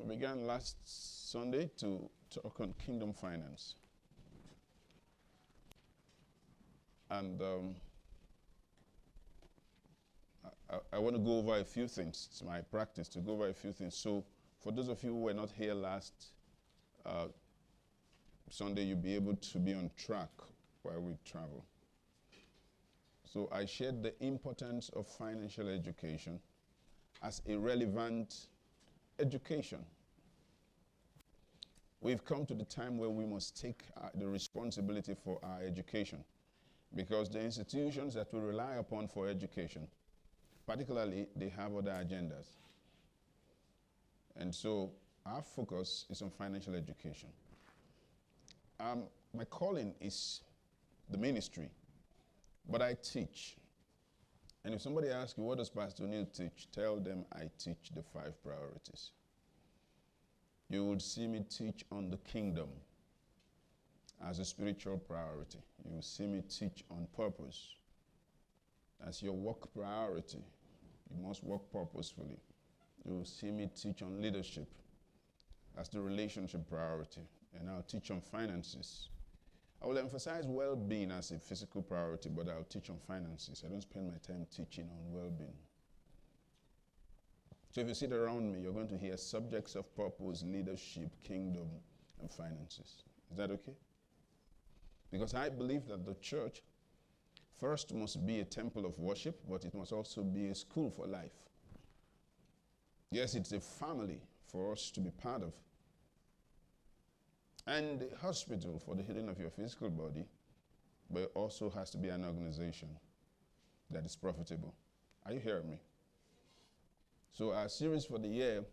We began last Sunday to talk on kingdom finance. And I want to go over a few things. It's my practice to go over a few things. So for those of you who were not here last Sunday, you'll be able to be on track while we travel. So I shared the importance of financial education as a relevant education. We've come to the time where we must take the responsibility for our education, because the institutions that we rely upon for education, particularly, they have other agendas. And so our focus is on financial education. My calling is the ministry, but I teach. And if somebody asks you, what does Pastor Neil teach? Tell them I teach the 5 priorities. You would see me teach on the kingdom as a spiritual priority. You will see me teach on purpose as your work priority. You must work purposefully. You will see me teach on leadership as the relationship priority. And I'll teach on finances. I will emphasize well-being as a physical priority, but I'll teach on finances. I don't spend my time teaching on well-being. So if you sit around me, you're going to hear subjects of purpose, leadership, kingdom, and finances. Is that okay? Because I believe that the church first must be a temple of worship, but it must also be a school for life. Yes, it's a family for us to be part of, and a hospital for the healing of your physical body, but it also has to be an organization that is profitable. Are you hearing me? So our series for the year,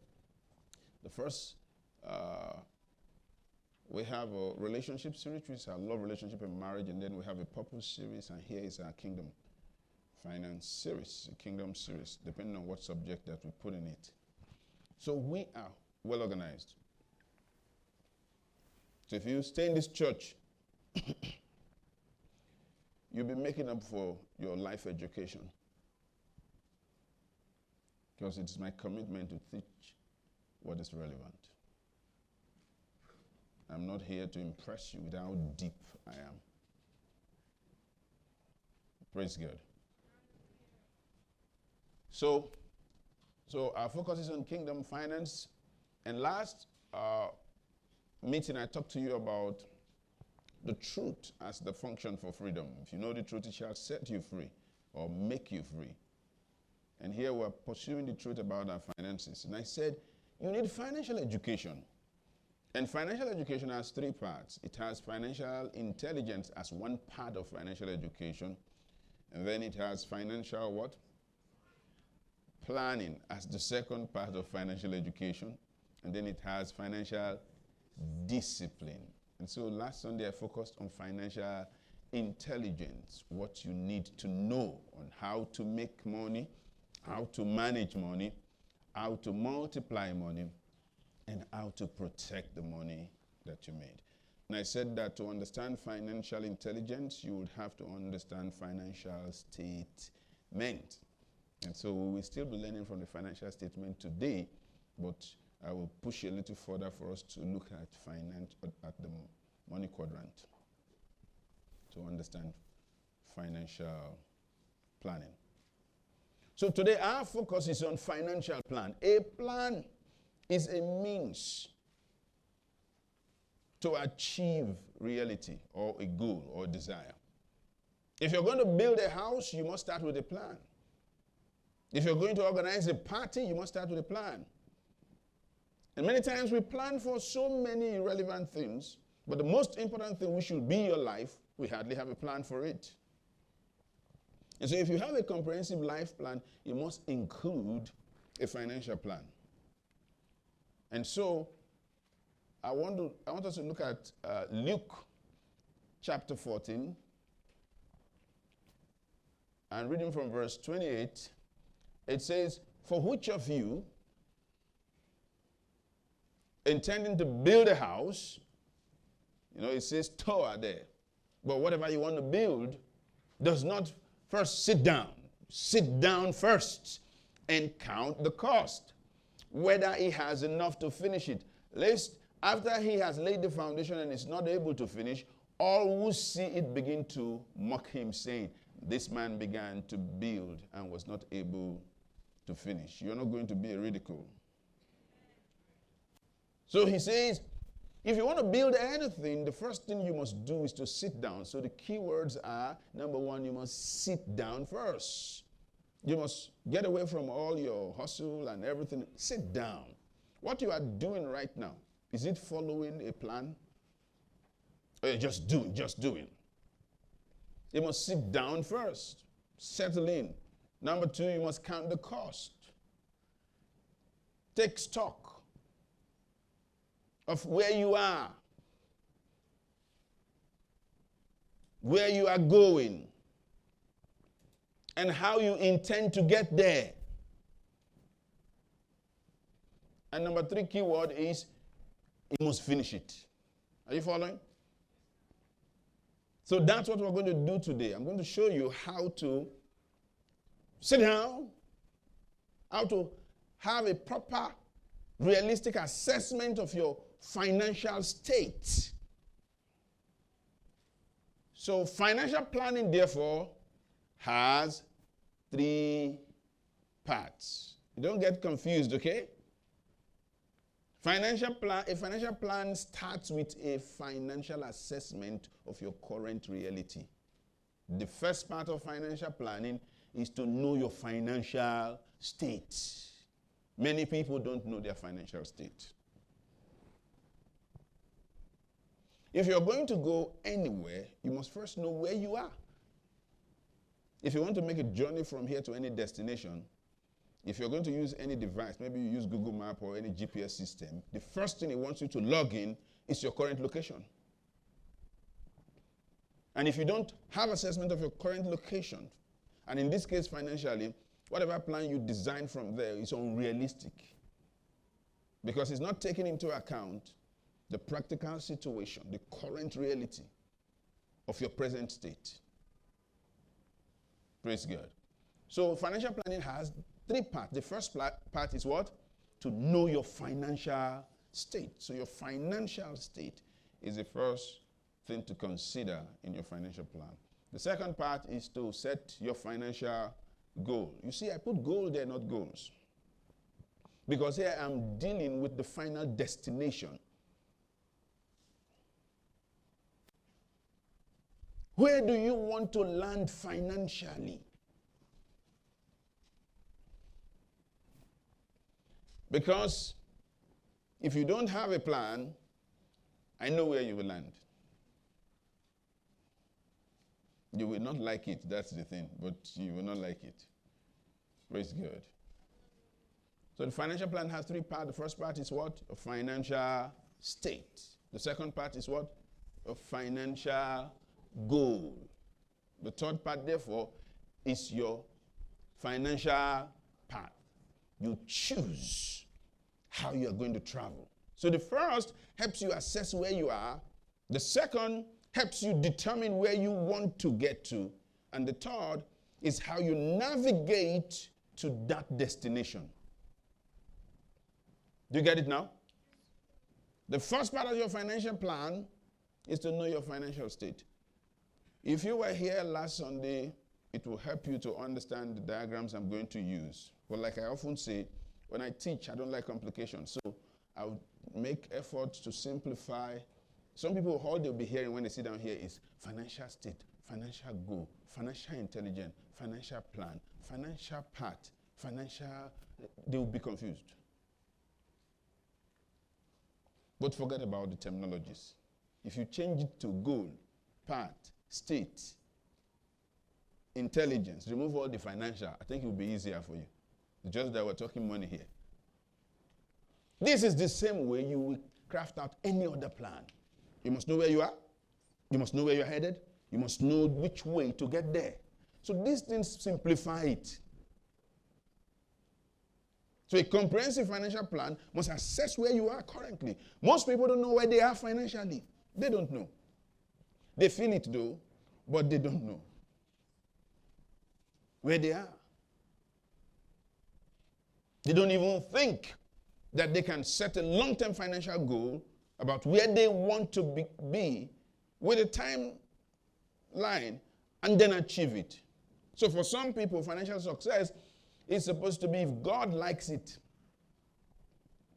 the first, we have a relationship series, which is our love, relationship, and marriage, and then we have a purpose series, and here is our kingdom finance series, a kingdom series, depending on what subject that we put in it. So we are well organized. So if you stay in this church, you'll be making up for your life education, because it's my commitment to teach what is relevant. I'm not here to impress you with how deep I am. Praise God. So our focus is on kingdom finance. And last meeting, I talked to you about the truth as the function for freedom. If you know the truth, it shall set you free or make you free. And here we're pursuing the truth about our finances. And I said, you need financial education. And financial education has 3 parts. It has financial intelligence as one part of financial education. And then it has financial what? Planning as the second part of financial education. And then it has financial discipline. And so last Sunday I focused on financial intelligence, what you need to know on how to make money, how to manage money, how to multiply money, and how to protect the money that you made. And I said that to understand financial intelligence, you would have to understand financial statement. And so we will still be learning from the financial statement today, but I will push a little further for us to look at at the money quadrant to understand financial planning. So today our focus is on financial plan. A plan is a means to achieve reality or a goal or a desire. If you're going to build a house, you must start with a plan. If you're going to organize a party, you must start with a plan. And many times we plan for so many irrelevant things, but the most important thing, which should be your life, we hardly have a plan for it. And so if you have a comprehensive life plan, it must include a financial plan. And so I want us to look at Luke chapter 14 and reading from verse 28. It says, for which of you, intending to build a house, it says tower there, but whatever you want to build does not first sit down. Sit down first and count the cost, whether he has enough to finish it. Lest after he has laid the foundation and is not able to finish, all who see it begin to mock him, saying, this man began to build and was not able to finish. You're not going to be a ridicule. So he says, if you want to build anything, the first thing you must do is to sit down. So the key words are, number one, you must sit down first. You must get away from all your hustle and everything. Sit down. What you are doing right now, is it following a plan? Or you're just doing? You must sit down first. Settle in. Number two, you must count the cost. Take stock of where you are, where you are going, and how you intend to get there. And number three key word is, you must finish it. Are you following? So that's what we're going to do today. I'm going to show you how to sit down, how to have a proper, realistic assessment of your financial state. So financial planning, therefore, has three parts. Don't get confused, okay? A financial plan starts with a financial assessment of your current reality. The first part of financial planning is to know your financial state. Many people don't know their financial state. If you're going to go anywhere, you must first know where you are. If you want to make a journey from here to any destination, if you're going to use any device, maybe you use Google Map or any GPS system, the first thing it wants you to log in is your current location. And if you don't have assessment of your current location, and in this case financially, whatever plan you design from there is unrealistic, because it's not taking into account the practical situation, the current reality of your present state. Praise God. So financial planning has three parts. The first part is what? To know your financial state. So your financial state is the first thing to consider in your financial plan. The second part is to set your financial goal. You see, I put goal there, not goals. Because here I'm dealing with the final destination. Where do you want to land financially? Because if you don't have a plan, I know where you will land. You will not like it, that's the thing, but you will not like it. Praise God. So the financial plan has three parts. The first part is what? A financial state. The second part is what? A financial goal. The third part, therefore, is your financial path. You choose how you are going to travel. So the first helps you assess where you are. The second helps you determine where you want to get to. And the third is how you navigate to that destination. Do you get it now? The first part of your financial plan is to know your financial state. If you were here last Sunday, it will help you to understand the diagrams I'm going to use. But like I often say, when I teach, I don't like complications. So I would make efforts to simplify. Some people, all they'll be hearing when they sit down here is financial state, financial goal, financial intelligence, financial plan, financial part, financial, they will be confused. But forget about the terminologies. If you change it to goal, part, state, intelligence, remove all the financial, I think it will be easier for you. It's just that we're talking money here. This is the same way you will craft out any other plan. You must know where you are. You must know where you're headed. You must know which way to get there. So these things simplify it. So a comprehensive financial plan must assess where you are currently. Most people don't know where they are financially. They don't know. They feel it though, but they don't know where they are. They don't even think that they can set a long-term financial goal about where they want to be with a timeline and then achieve it. So for some people, financial success is supposed to be if God likes it.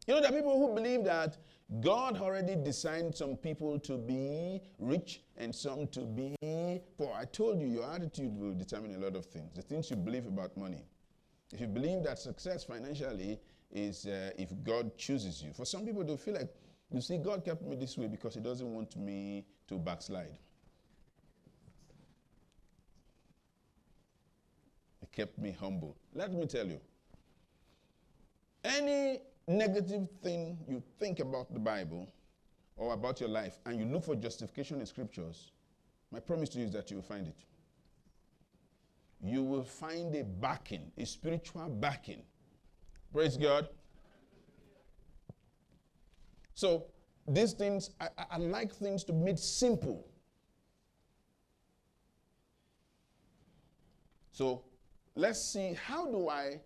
You know, there are people who believe that God already designed some people to be rich and some to be poor. I told you, your attitude will determine a lot of things. The things you believe about money. If you believe that success financially is if God chooses you. For some people, they feel like, you see, God kept me this way because he doesn't want me to backslide. He kept me humble. Let me tell you, any negative thing you think about the Bible or about your life and you look for justification in scriptures, my promise to you is that you will find it. You will find a backing, a spiritual backing. Praise God. So these things, I like things to be made simple. So let's see, how do I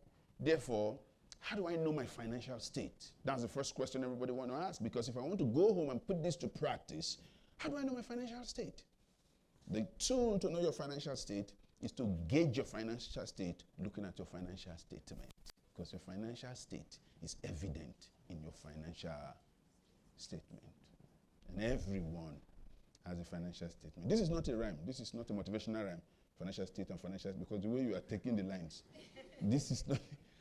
know my financial state? That's the first question everybody want to ask, because if I want to go home and put this to practice, how do I know my financial state? The tool to know your financial state is to gauge your financial state looking at your financial statement, because your financial state is evident in your financial statement. And everyone has a financial statement. This is not a rhyme. This is not a motivational rhyme. Financial state and financial, because the way you are taking the lines, this is not,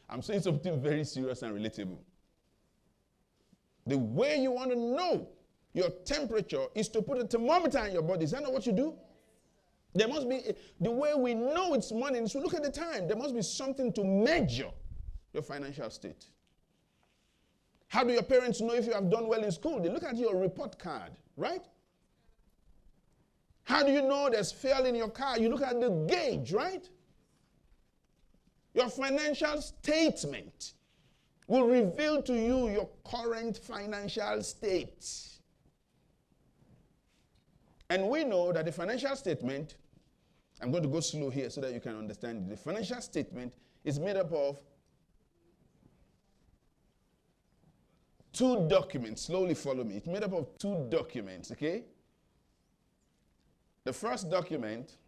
I'm saying something very serious and relatable. The way you want to know your temperature is to put a thermometer in your body. Is that not what you do? There must be, the way we know it's morning is to look at the time. There must be something to measure your financial state. How do your parents know if you have done well in school? They look at your report card, right? How do you know there's fuel in your car? You look at the gauge, right? Your financial statement will reveal to you your current financial state. And we know that the financial statement, I'm going to go slow here so that you can understand it. The financial statement is made up of two documents. Slowly follow me. It's made up of two documents, okay? The first document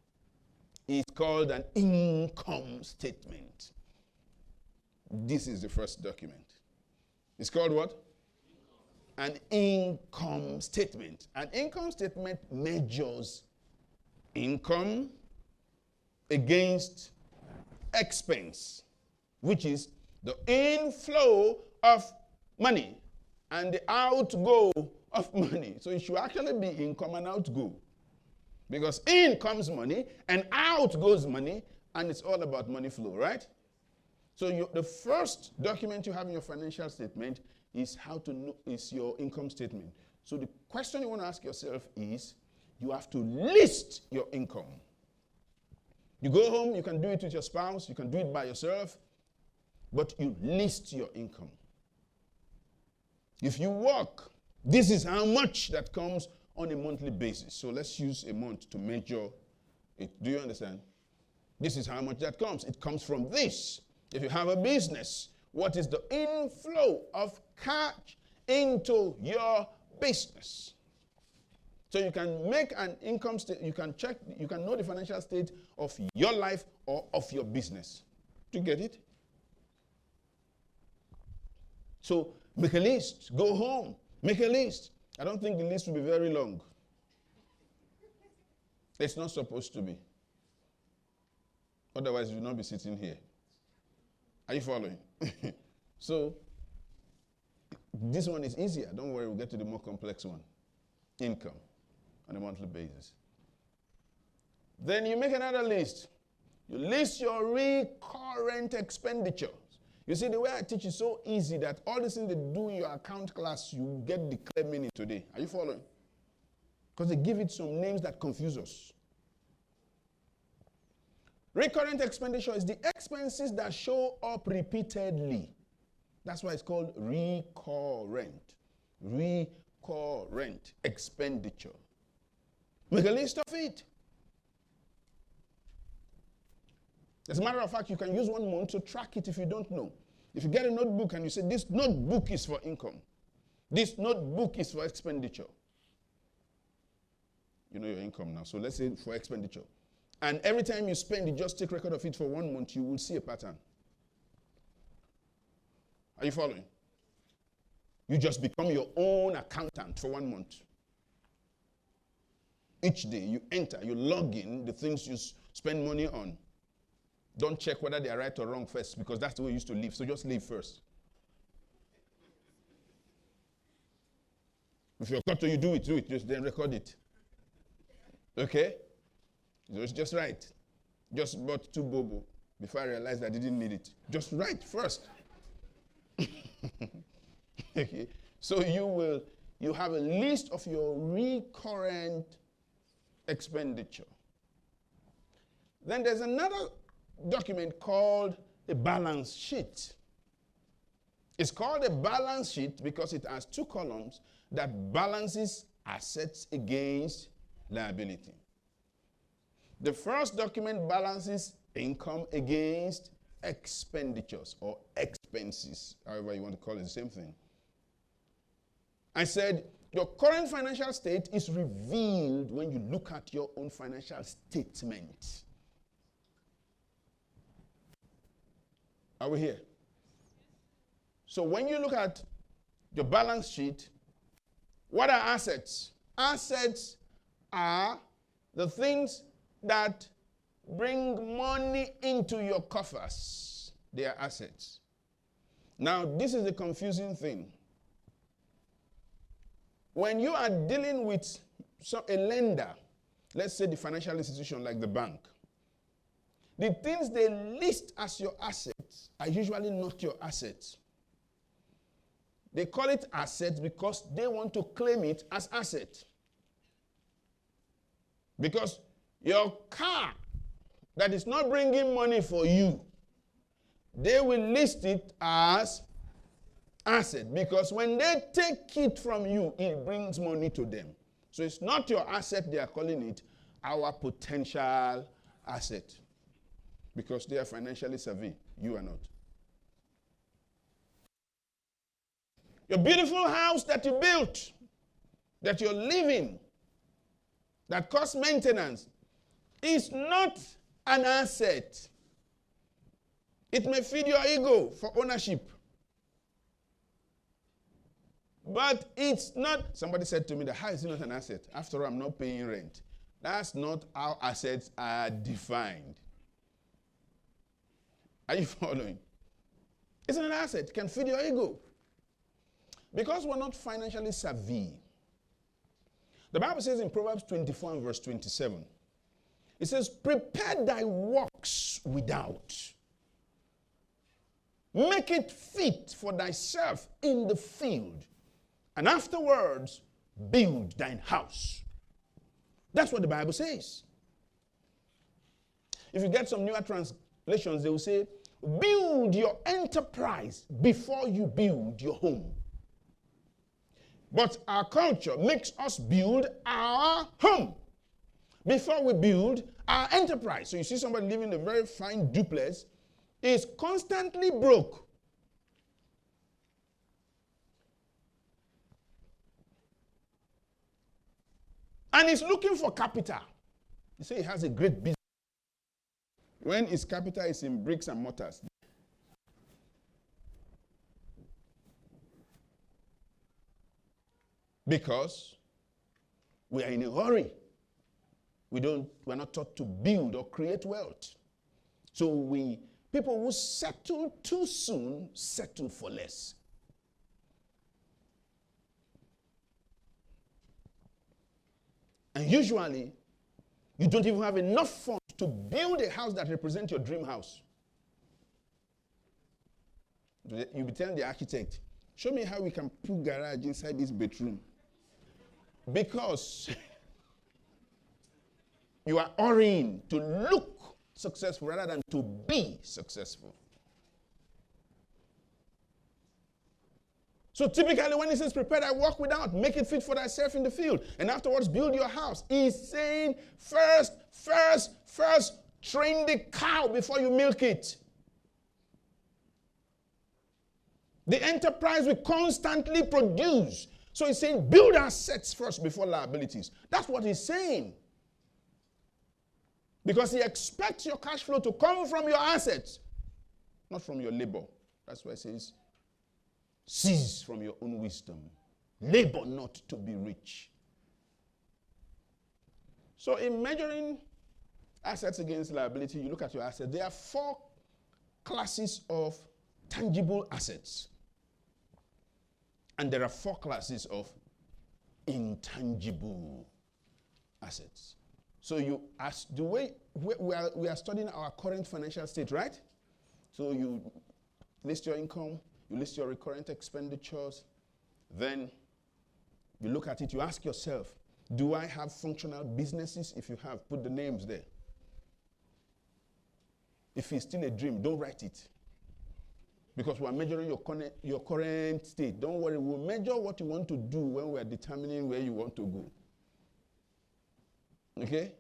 is called an income statement. This is the first document. It's called what? An income statement. An income statement measures income against expense, which is the inflow of money and the outgo of money. So it should actually be income and outgo. Because in comes money and out goes money, and it's all about money flow, right? So the first document you have in your financial statement is how to know is your income statement. So the question you want to ask yourself is, you have to list your income. You go home, you can do it with your spouse, you can do it by yourself, but you list your income. If you work, this is how much that comes on a monthly basis. So let's use a month to measure it. Do you understand? This is how much that comes. It comes from this. If you have a business, what is the inflow of cash into your business? So you can make an income state, you can check, you can know the financial state of your life or of your business. Do you get it? So make a list. Go home. Make a list. I don't think the list will be very long. It's not supposed to be. Otherwise, you will not be sitting here. Are you following? So, this one is easier. Don't worry, we'll get to the more complex one. Income on a monthly basis. Then you make another list. You list your recurrent expenditures. You see, the way I teach is so easy that all the things they do in your account class, you get the clear meaning today. Are you following? Because they give it some names that confuse us. Recurrent expenditure is the expenses that show up repeatedly. That's why it's called recurrent. Recurrent expenditure. Make a list of it. As a matter of fact, you can use 1 month to track it if you don't know. If you get a notebook and you say, this notebook is for income, this notebook is for expenditure. You know your income now. So let's say for expenditure. And every time you spend, you just take record of it for 1 month, you will see a pattern. Are you following? You just become your own accountant for 1 month. Each day you enter, you log in the things you spend money on. Don't check whether they are right or wrong first, because that's the way you used to live. So just live first. If you're got to, you do it. Just then record it. Okay? So it's just right. Just bought 2 bobo before I realized I didn't need it. Just write first. Okay. So you have a list of your recurrent expenditure. Then there's another document called a balance sheet. It's called a balance sheet because it has 2 columns that balances assets against liability. The first document balances income against expenditures or expenses, however you want to call it, the same thing. I said, your current financial state is revealed when you look at your own financial statement. Are we here? So when you look at your balance sheet, what are assets? Assets are the things that bring money into your coffers. They are assets. Now, this is the confusing thing. When you are dealing with a lender, let's say the financial institution like the bank, the things they list as your assets are usually not your assets. They call it assets because they want to claim it as asset. Because your car that is not bringing money for you, they will list it as asset, because when they take it from you, it brings money to them. So it's not your asset, they are calling it our potential asset, because they are financially savvy. You are not. Your beautiful house that you built, that you're living, that costs maintenance, is not an asset. It may feed your ego for ownership. But it's not. Somebody said to me, the house is not an asset. After all, I'm not paying rent. That's not how assets are defined. Are you following? It's an asset. It can feed your ego. Because we're not financially savvy. The Bible says in Proverbs 24 and verse 27, it says, prepare thy works without. Make it fit for thyself in the field. And afterwards, build thine house. That's what the Bible says. If you get some newer translations, they will say, build your enterprise before you build your home. But our culture makes us build our home before we build our enterprise. So you see somebody living in a very fine duplex, is constantly broke. And he's looking for capital. You say he has a great business. When his capital is in bricks and mortars. Because we are in a hurry. We're not taught to build or create wealth. So people who settle too soon settle for less. And usually, you don't even have enough funds to build a house that represents your dream house. You'll be telling the architect, show me how we can put garage inside this bedroom. Because you are hurrying to look successful rather than to be successful. So typically when he says prepare thy work without, make it fit for thyself in the field, and afterwards build your house, he's saying first, train the cow before you milk it. The enterprise will constantly produce. So he's saying build assets first before liabilities. That's what he's saying. Because he expects your cash flow to come from your assets, not from your labor. That's why he says, cease from your own wisdom. Labor not to be rich. So in measuring assets against liability, you look at your assets. There are 4 classes of tangible assets. And there are 4 classes of intangible assets. So you ask, the way we are studying our current financial state, right? So you list your income, you list your recurrent expenditures, then you look at it, you ask yourself, do I have functional businesses? If you have, put the names there. If it's still a dream, don't write it. Because we're measuring your current state. Don't worry, we'll measure what you want to do when we're determining where you want to go. Okay?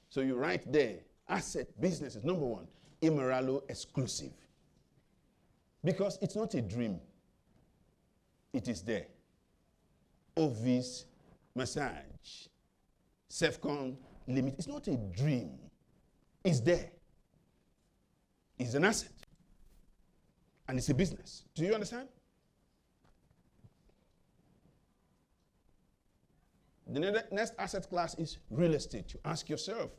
So you write there, asset, businesses. Number 1, immoralo exclusive. Because it's not a dream. It is there. Ovis, massage, self-con, limit. It's not a dream. It's there. It's an asset. And it's a business. Do you understand? The next asset class is real estate. You ask yourself,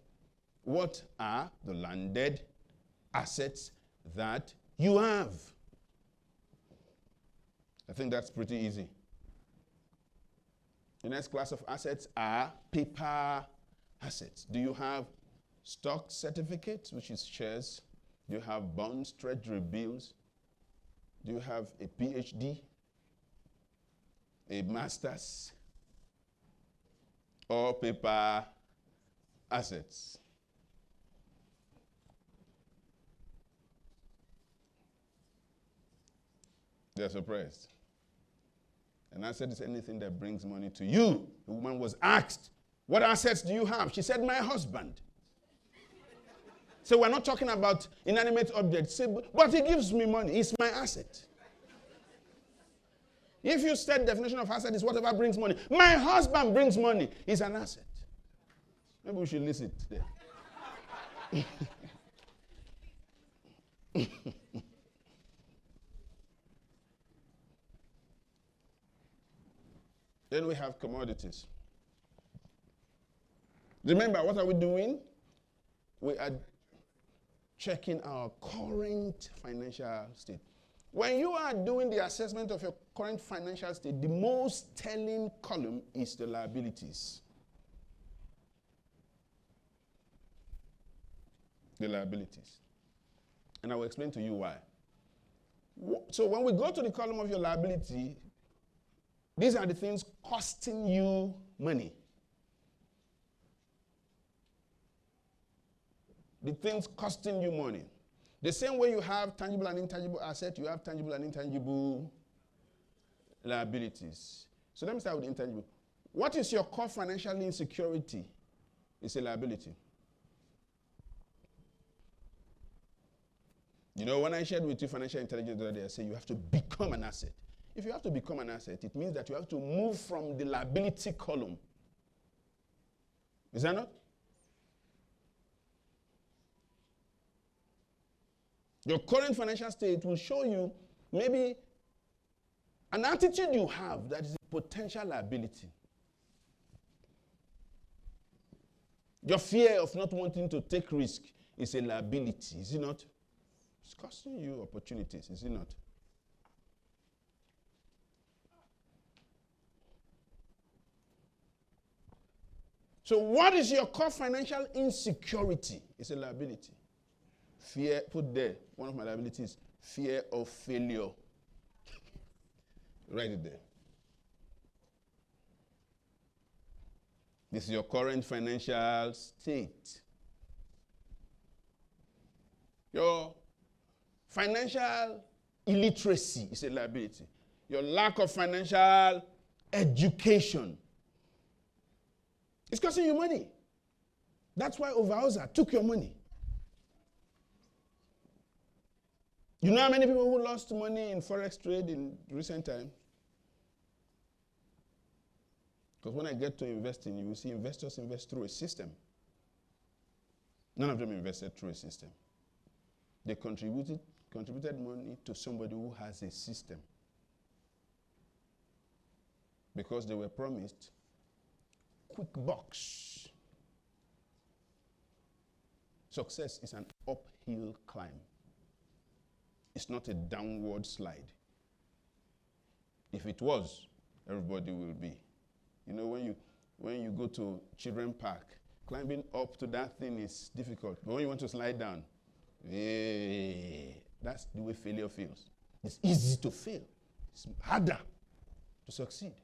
what are the landed assets that you have? I think that's pretty easy. The next class of assets are paper assets. Do you have stock certificates, which is shares? Do you have bonds, treasury bills? Do you have a PhD, a master's, or paper assets? They're surprised. An asset is anything that brings money to you. The woman was asked, what assets do you have? She said, my husband. So we're not talking about inanimate objects. Say, but he gives me money. It's my asset. If you said definition of asset is whatever brings money. My husband brings money. It's an asset. Maybe we should list it there. Then we have commodities. Remember, what are we doing? We are checking our current financial state. When you are doing the assessment of your current financial state, the most telling column is the liabilities. The liabilities. And I will explain to you why. So when we go to the column of your liability, these are the things costing you money. The things costing you money. The same way you have tangible and intangible assets, you have tangible and intangible liabilities. So let me start with intangible. What is your core financial insecurity? It's a liability. You know, when I shared with you financial intelligence the other day, I said you have to become an asset. If you have to become an asset, it means that you have to move from the liability column. Is that not? Your current financial state will show you maybe an attitude you have that is a potential liability. Your fear of not wanting to take risk is a liability, is it not? It's costing you opportunities, is it not? So what is your core financial insecurity? It's a liability. Fear, put there, one of my liabilities, fear of failure. Write it there. This is your current financial state. Your financial illiteracy is a liability. Your lack of financial education. It's costing you money. That's why Overhauser took your money. You know how many people who lost money in forex trade in recent times? Because when I get to investing, you will see investors invest through a system. None of them invested through a system. They contributed money to somebody who has a system. Because they were promised quick bucks. Success is an uphill climb. It's not a downward slide. If it was, everybody will be. You know, when you go to children park, climbing up to that thing is difficult. But when you want to slide down, that's the way failure feels. It's easy to fail. It's harder to succeed.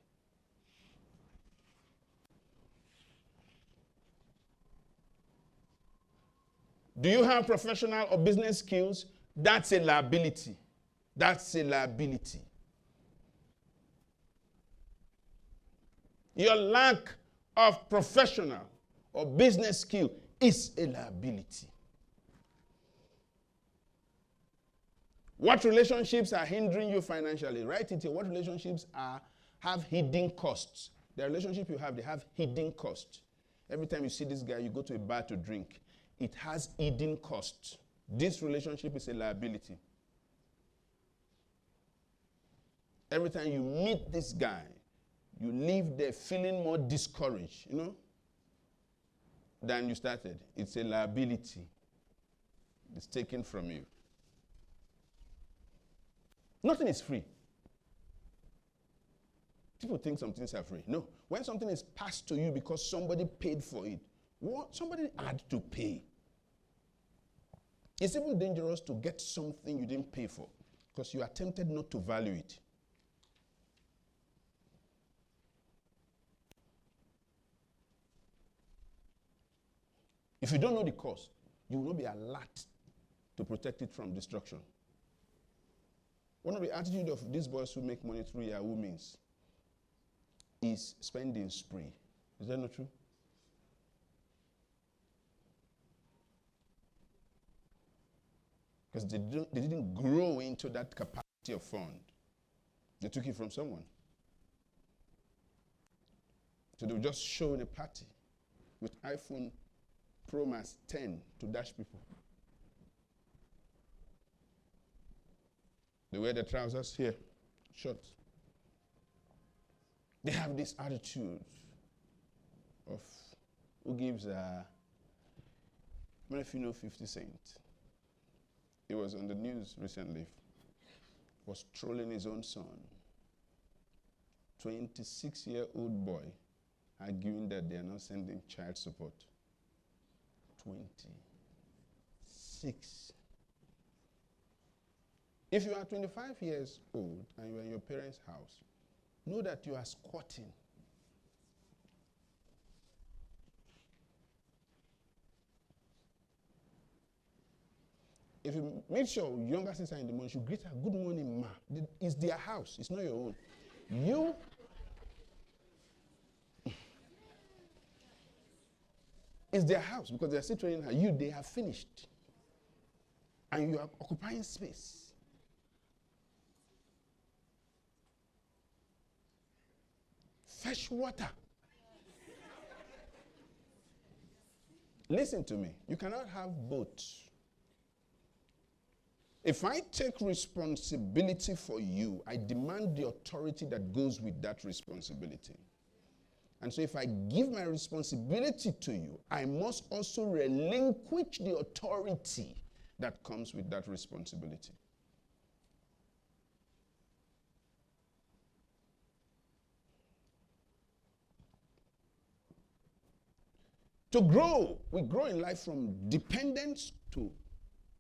Do you have professional or business skills? That's a liability. That's a liability. Your lack of professional or business skill is a liability. What relationships are hindering you financially? Write it here. What relationships have hidden costs? The relationship you have, they have hidden costs. Every time you see this guy, you go to a bar to drink. It has hidden costs. This relationship is a liability. Every time you meet this guy, you leave there feeling more discouraged, than you started. It's a liability. It's taken from you. Nothing is free. People think some things are free. No. When something is passed to you because somebody paid for it, somebody had to pay. It's even dangerous to get something you didn't pay for because you are tempted not to value it. If you don't know the cost, you will not be alert to protect it from destruction. One of the attitudes of these boys who make money through Yahoo means is spending spree. Is that not true? Because they didn't grow into that capacity of fund. They took it from someone. So they were just showing a party with iPhone Pro Max 10 to dash people. They wear their trousers here, shorts. They have this attitude of who gives many of you know 50 Cent. He was on the news recently. Was trolling his own son. 26-year-old boy arguing that they are not sending child support. 26. If you are 25 years old and you are in your parents' house, know that you are squatting. If you make sure younger sister in the morning, you greet her, good morning, ma. It's their house. It's not your own. It's their house because they are still training her. They have finished. And you are occupying space. Fetch water. Listen to me. You cannot have both. If I take responsibility for you, I demand the authority that goes with that responsibility. And so if I give my responsibility to you, I must also relinquish the authority that comes with that responsibility. To grow, we grow in life from dependence to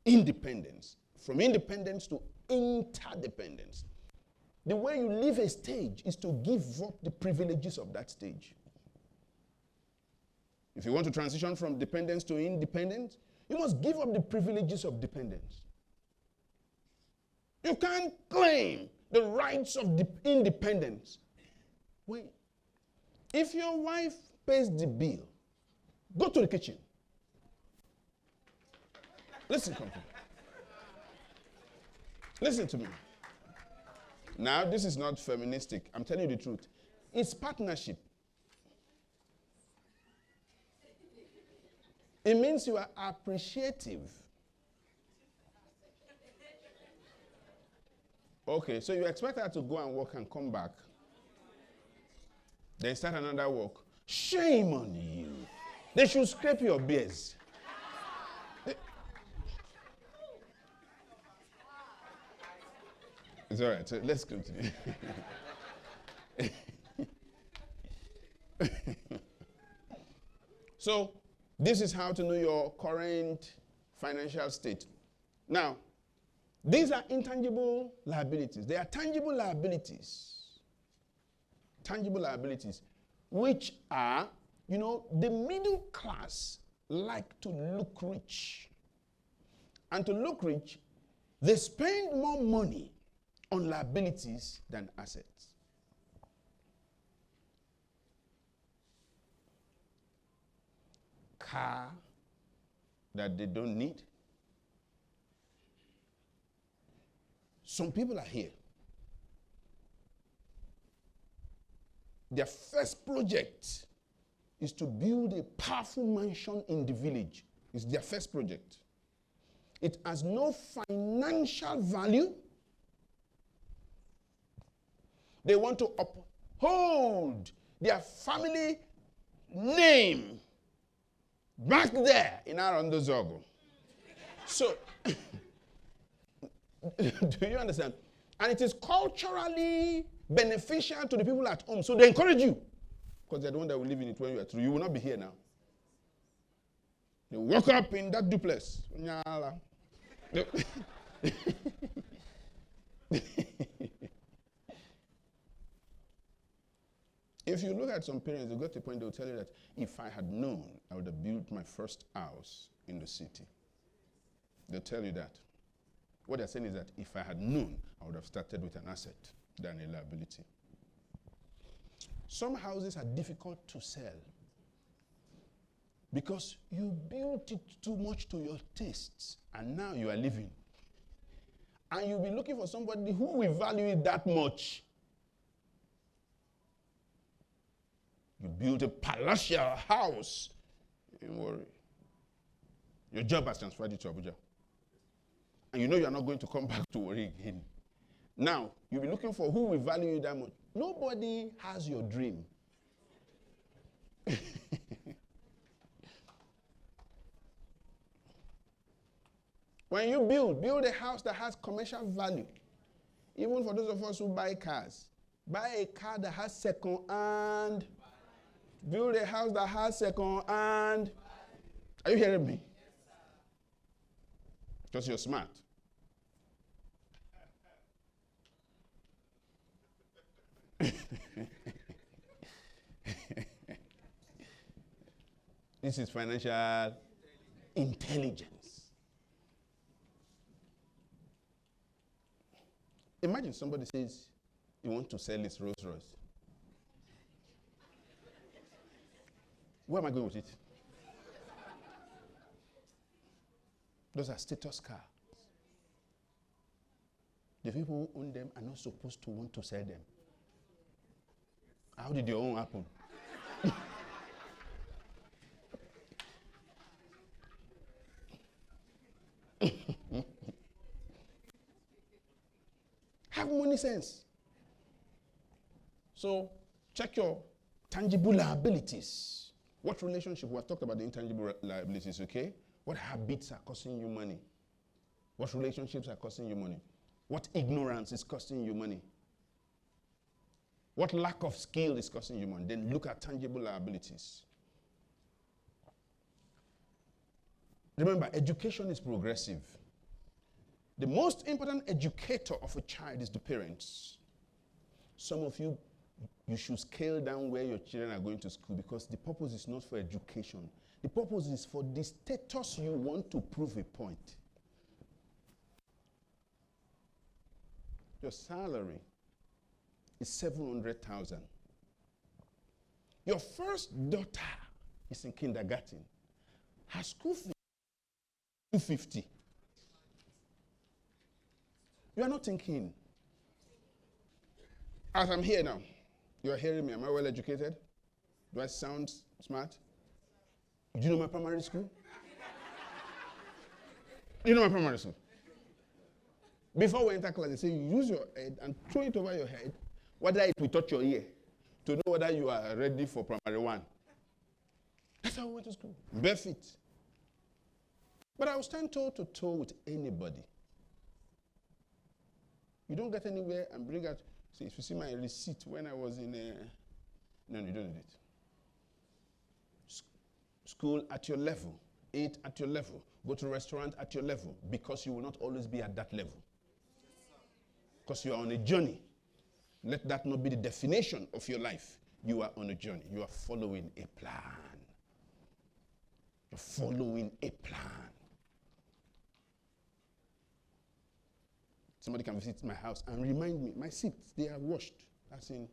independence. From independence to interdependence. The way you leave a stage is to give up the privileges of that stage. If you want to transition from dependence to independence, you must give up the privileges of dependence. You can't claim the rights of independence. Wait. If your wife pays the bill, go to the kitchen. Listen, company. Listen to me. Now, this is not feministic. I'm telling you the truth. It's partnership. It means you are appreciative. Okay, so you expect her to go and work and come back. Then start another work. Shame on you. They should scrape your beers. It's all right, so let's continue. So, this is how to know your current financial state. Now, these are intangible liabilities. They are tangible liabilities. Tangible liabilities, which are, the middle class like to look rich. And to look rich, they spend more money on liabilities than assets. Car that they don't need. Some people are here. Their first project is to build a powerful mansion in the village. It's their first project. It has no financial value. They want to uphold their family name back there in Arondozogo. So, do you understand? And it is culturally beneficial to the people at home. So they encourage you. Because they're the one that will live in it when you are through. You will not be here now. You walk up in that duplex. If you look at some parents, they got to the point they'll tell you that if I had known, I would have built my first house in the city. They'll tell you that. What they're saying is that if I had known, I would have started with an asset than a liability. Some houses are difficult to sell because you built it too much to your tastes and now you are living. And you'll be looking for somebody who will value it that much. You build a palatial house. Don't worry. Your job has transferred you to Abuja. And you know you're not going to come back to worry again. Now, you'll be looking for who will value you that much. Nobody has your dream. When you build a house that has commercial value. Even for those of us who buy cars. Buy a car that has second hand. Build a house that has second hand. Are you hearing me? Because you're smart. This is financial intelligence. Imagine somebody says, you want to sell this Rolls Royce. Where am I going with it? Those are status cars. The people who own them are not supposed to want to sell them. How did your own happen? Have money sense. So, check your tangible liabilities. What relationship? We have talked about the intangible liabilities, okay? What habits are costing you money? What relationships are costing you money? What ignorance is costing you money? What lack of skill is costing you money? Then look at tangible liabilities. Remember, education is progressive. The most important educator of a child is the parents. Some of you, you should scale down where your children are going to school because the purpose is not for education. The purpose is for the status you want to prove a point. Your salary is 700,000. Your first daughter is in kindergarten. Her school fee is 250. You are not thinking. As I'm here now, you are hearing me. Am I well educated? Do I sound smart? Do you know my primary school? You know my primary school? Before we enter class, they say use your head and throw it over your head, whether it will touch your ear, to know whether you are ready for primary one. That's how we went to school. Bare feet. But I will stand toe to toe with anybody. You don't get anywhere and bring out, see, if you see my receipt when I was in no, you don't need it. School at your level, eat at your level, go to a restaurant at your level, because you will not always be at that level. Because you are on a journey. Let that not be the definition of your life. You are on a journey. You are following a plan. You're following a plan. Somebody can visit my house and remind me, my seats, they are washed. That's in.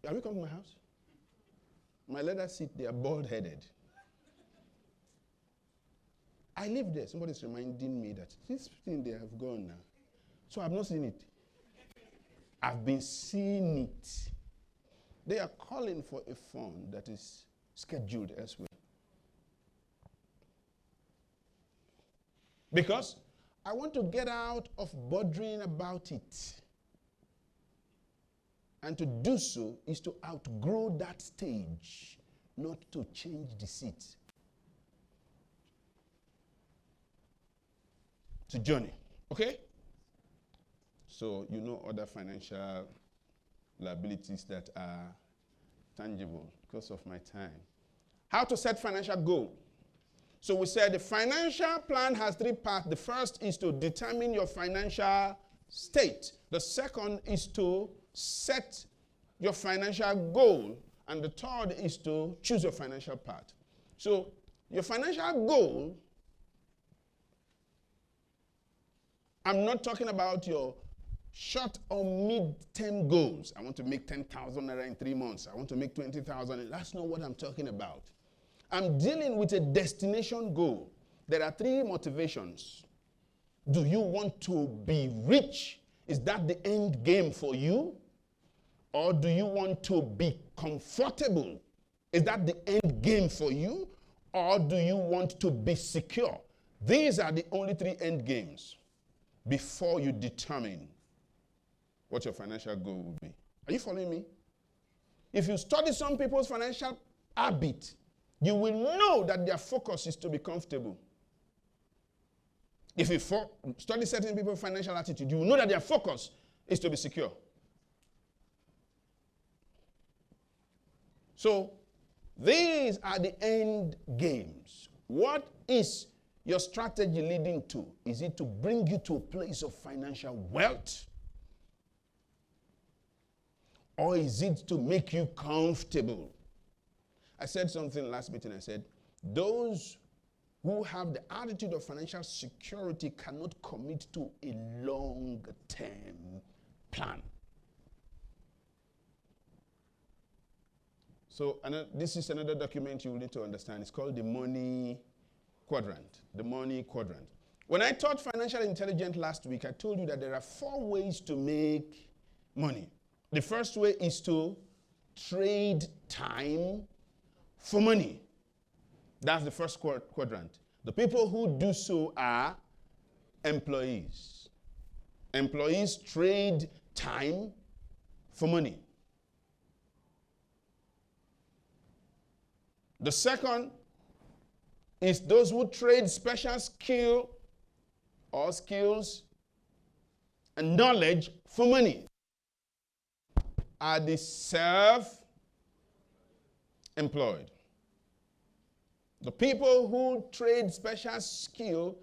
Are we coming to my house? My leather seat, they are bald-headed. I live there. Somebody's reminding me that this thing, they have gone now. So I've not seen it. I've been seeing it. They are calling for a fund that is scheduled elsewhere. Because I want to get out of bothering about it. And to do so is to outgrow that stage, not to change the seat. It's a journey, okay? So you know other financial liabilities that are tangible because of my time. How to set financial goal. So we said the financial plan has three parts. The first is to determine your financial state. The second is to set your financial goal. And the third is to choose your financial part. So your financial goal, I'm not talking about your short or mid-term goals. I want to make 10,000 naira in 3 months. I want to make 20,000. That's not what I'm talking about. I'm dealing with a destination goal. There are three motivations. Do you want to be rich? Is that the end game for you? Or do you want to be comfortable? Is that the end game for you? Or do you want to be secure? These are the only three end games before you determine what your financial goal will be. Are you following me? If you study some people's financial habit, you will know that their focus is to be comfortable. If you study certain people's financial attitude, you will know that their focus is to be secure. So, these are the end games. What is your strategy leading to? Is it to bring you to a place of financial wealth? Or is it to make you comfortable? I said something last meeting. I said, those who have the attitude of financial security cannot commit to a long-term plan. So this is another document you will need to understand. It's called the money quadrant. The money quadrant. When I taught financial intelligence last week, I told you that there are 4 ways to make money. The first way is to trade time for money. That's the first quadrant. The people who do so are employees. Employees trade time for money. The second is those who trade special skill or skills and knowledge for money. Are the self-employed. The people who trade special skill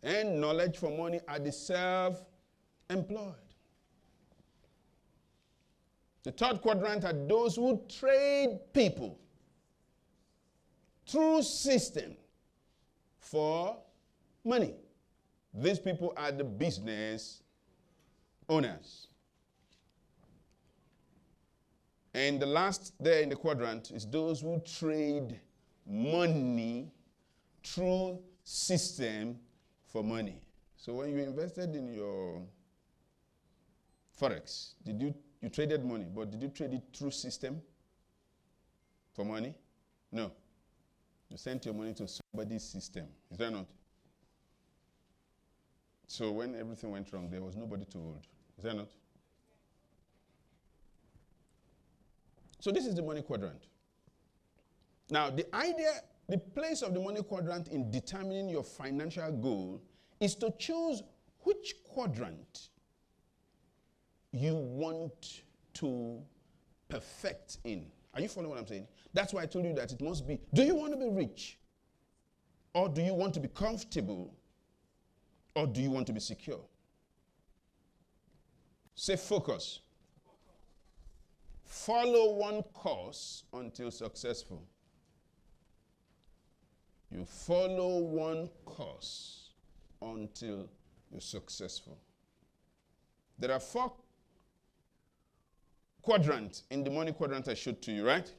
and knowledge for money are the self-employed. The third quadrant are those who trade people through system for money. These people are the business owners. And the last there in the quadrant is those who trade money through system for money. So when you invested in your Forex, you traded money, but did you trade it through system for money? No. You sent your money to somebody's system. Is that not? So when everything went wrong, there was nobody to hold. Is that not? So this is the money quadrant. Now, the place of the money quadrant in determining your financial goal is to choose which quadrant you want to perfect in. Are you following what I'm saying? That's why I told you that it must be, do you want to be rich? Or do you want to be comfortable? Or do you want to be secure? Say focus. Follow one course until successful. You follow one course until you're successful. There are 4 quadrants in the money quadrant I showed to you, right?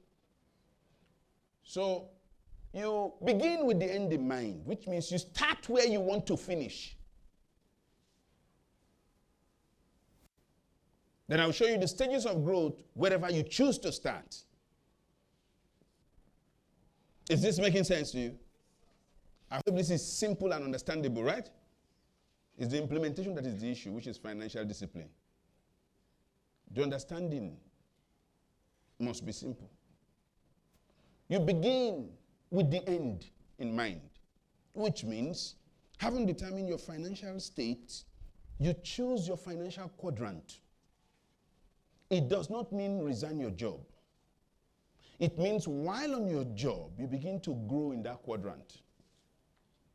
So you begin with the end in mind, which means you start where you want to finish. Then I'll show you the stages of growth wherever you choose to start. Is this making sense to you? I hope this is simple and understandable, right? It's the implementation that is the issue, which is financial discipline. The understanding must be simple. You begin with the end in mind, which means, having determined your financial state, you choose your financial quadrant. It does not mean resign your job. It means while on your job, you begin to grow in that quadrant.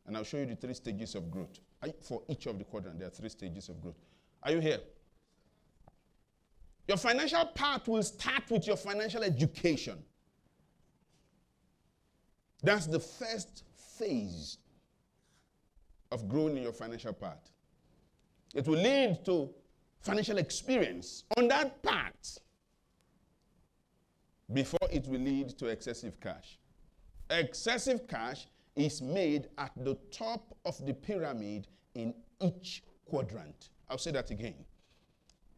And I'll show you the 3 stages of growth. For each of the quadrants, there are 3 stages of growth. Are you here? Your financial part will start with your financial education. That's the first phase of growing in your financial part. It will lead to financial experience on that part before it will lead to excessive cash. Excessive cash is made at the top of the pyramid in each quadrant. I'll say that again.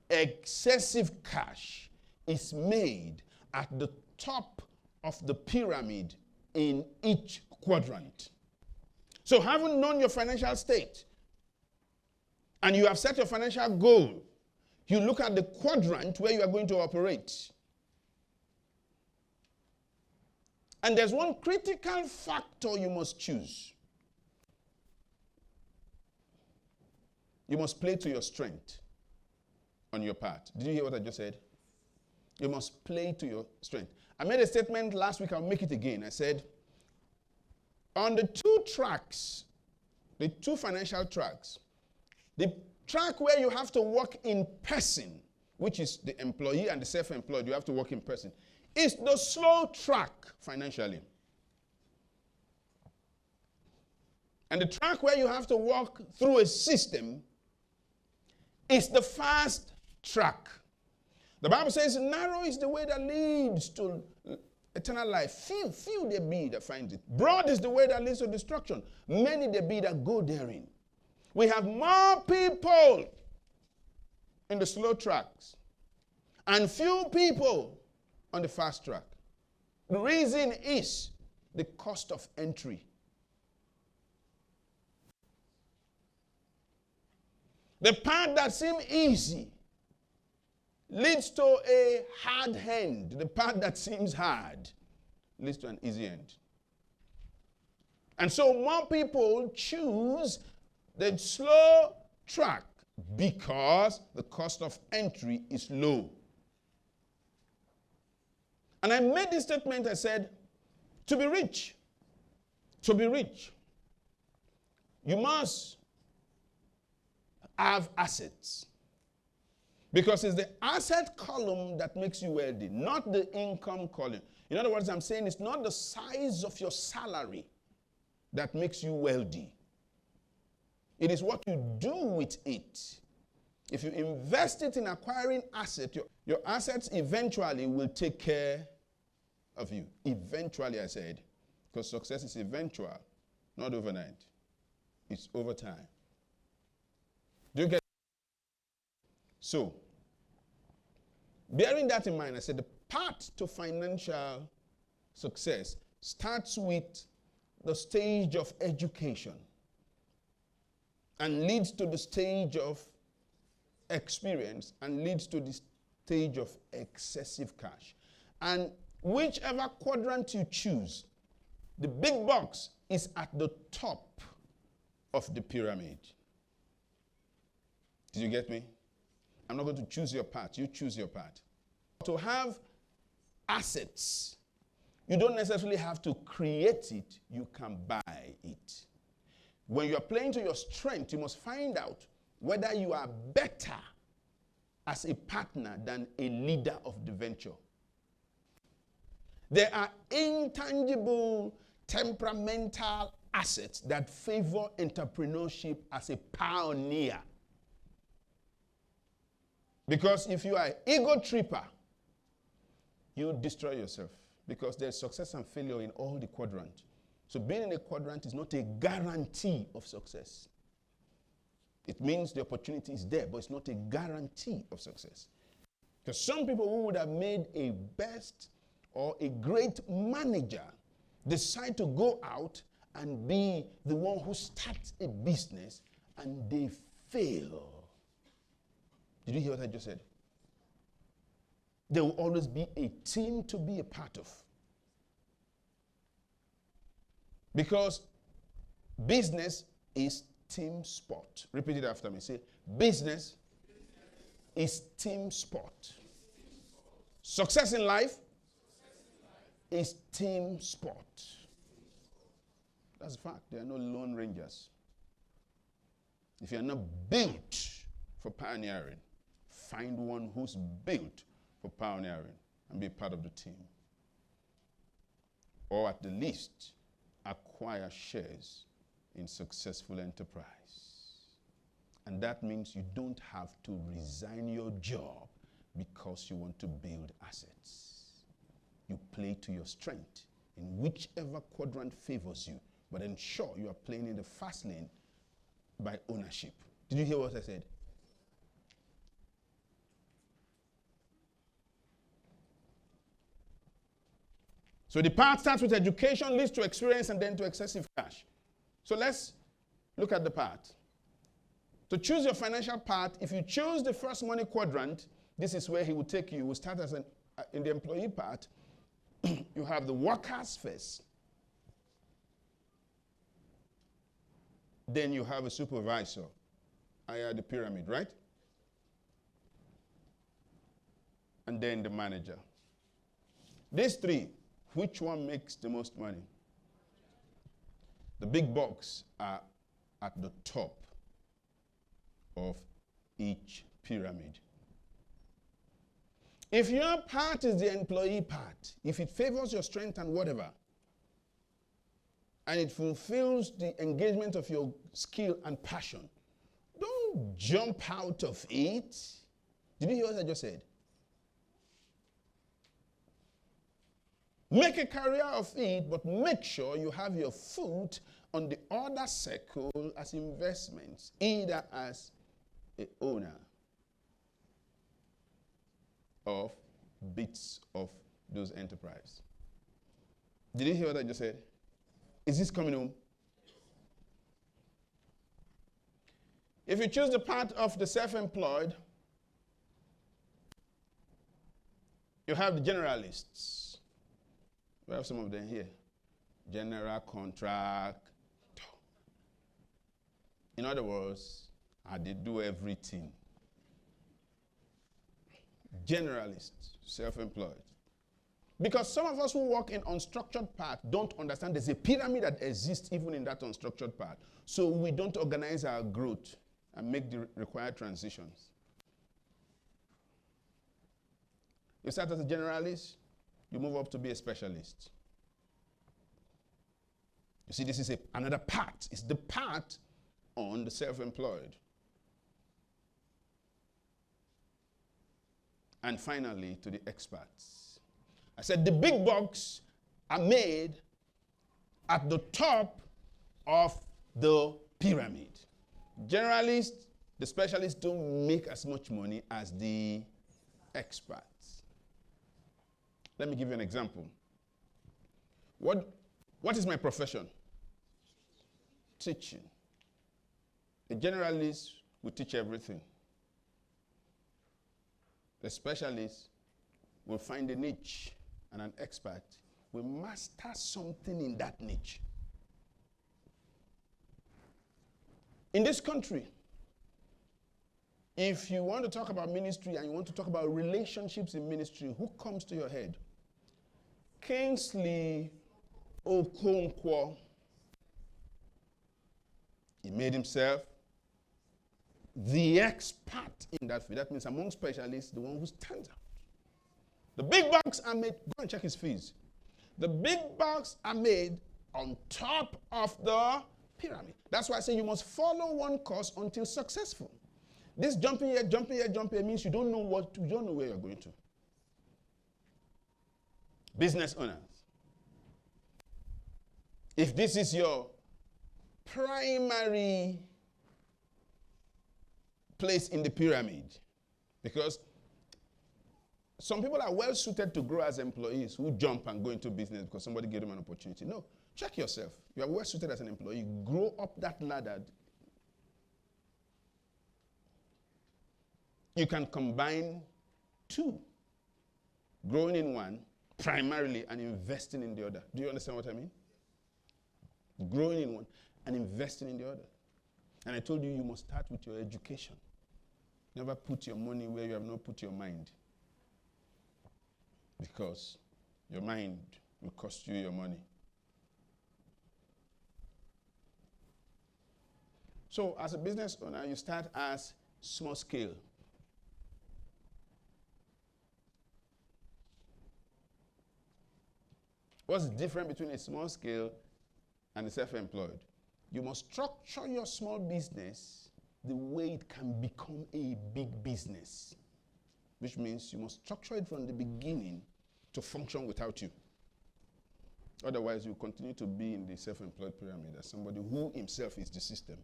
Excessive cash is made at the top of the pyramid in each quadrant. So having known your financial state and you have set your financial goal, you look at the quadrant where you are going to operate. And there's one critical factor you must choose. You must play to your strength on your part. Did you hear what I just said? You must play to your strength. I made a statement last week, I'll make it again. I said, on the 2 tracks, the 2 financial tracks, the track where you have to work in person, which is the employee and the self-employed, you have to work in person, is the slow track financially. And the track where you have to walk through a system is the fast track. The Bible says, narrow is the way that leads to eternal life. Few there be that find it. Broad is the way that leads to destruction. Many there be that go therein. We have more people in the slow tracks and few people on the fast track. The reason is the cost of entry. The path that seems easy leads to a hard end. The path that seems hard leads to an easy end. And so more people choose the slow track because the cost of entry is low. And I made this statement, I said, to be rich, you must have assets. Because it's the asset column that makes you wealthy, not the income column. In other words, I'm saying it's not the size of your salary that makes you wealthy. It is what you do with it. If you invest it in acquiring assets, your assets eventually will take care of you. Eventually, I said, because success is eventual, not overnight. It's over time. Do you get? So, bearing that in mind, I said the path to financial success starts with the stage of education and leads to the stage of experience and leads to the stage of excessive cash. And whichever quadrant you choose, the big box is at the top of the pyramid. Did you get me? I'm not going to choose your part. You choose your part. To have assets, you don't necessarily have to create it. You can buy it. When you are playing to your strength, you must find out whether you are better as a partner than a leader of the venture. There are intangible temperamental assets that favor entrepreneurship as a pioneer. Because if you are an ego tripper, you destroy yourself. Because there's success and failure in all the quadrants. So being in a quadrant is not a guarantee of success. It means the opportunity is there, but it's not a guarantee of success. Because some people who would have made a best or a great manager decide to go out and be the one who starts a business and they fail. Did you hear what I just said? There will always be a team to be a part of. Because business is team sport. Repeat it after me. Say, business is team sport. Success in life is team sport. That's a fact. There are no lone rangers. If you're not built for pioneering, find one who's built for pioneering and be part of the team. Or at the least, acquire shares in successful enterprise. And that means you don't have to resign your job because you want to build assets. You play to your strength in whichever quadrant favors you, but ensure you are playing in the fast lane by ownership. Did you hear what I said? So the path starts with education, leads to experience, and then to excessive cash. So let's look at the path. To choose your financial path, if you choose the first money quadrant, this is where he will take you. You will start as in the employee part. You have the workers first. Then you have a supervisor, higher the pyramid, right? And then the manager. These three, which one makes the most money? The big bucks are at the top of each pyramid. If your part is the employee part, if it favors your strength and whatever, and it fulfills the engagement of your skill and passion, don't jump out of it. Did you hear what I just said? Make a career of it, but make sure you have your foot on the other circle as investments, either as an owner of bits of those enterprises. Did you hear what I just said? Is this coming home? If you choose the part of the self-employed, you have the generalists. We have some of them here. General contractor. In other words, they do everything. Generalists, self-employed. Because some of us who work in unstructured part don't understand there's a pyramid that exists even in that unstructured part. So we don't organize our growth and make the required transitions. You start as a generalist, you move up to be a specialist. You see, this is another part. It's the part on the self-employed. And finally, to the experts. I said the big bucks are made at the top of the pyramid. Generalists, The specialists don't make as much money as the experts. Let me give you an example. What is my profession? Teaching. A generalist will teach everything. The specialist will find a niche, and an expert will master something in that niche. In this country, if you want to talk about ministry and you want to talk about relationships in ministry, who comes to your head? Kingsley Okonkwo. He made himself the expert in that field. That means among specialists, the one who stands out. The big bucks are made, go and check his fees. The big bucks are made on top of the pyramid. That's why I say you must follow one course until successful. This jumping here means you don't know where you're going to. Business owners. If this is your primary place in the pyramid, because some people are well suited to grow as employees who jump and go into business because somebody gave them an opportunity. No, check yourself. You are well suited as an employee. Grow up that ladder. You can combine two, growing in one primarily and investing in the other. Do you understand what I mean? Growing in one and investing in the other. And I told you, you must start with your education. Never put your money where you have not put your mind. Because your mind will cost you your money. So as a business owner, you start as small scale. What's the difference between a small scale and a self-employed? You must structure your small business the way it can become a big business, which means you must structure it from the beginning to function without you. Otherwise, you continue to be in the self-employed pyramid as somebody who himself is the system.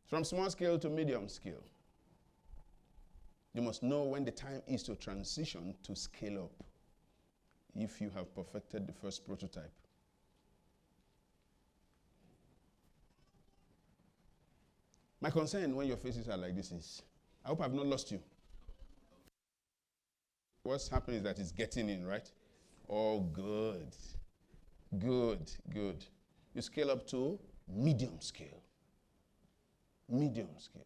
From small scale to medium scale, you must know when the time is to transition to scale up if you have perfected the first prototype. My concern when your faces are like this is, I hope I've not lost you. What's happening is that it's getting in, right? Oh, good. Good, good. You scale up to medium scale. Medium scale.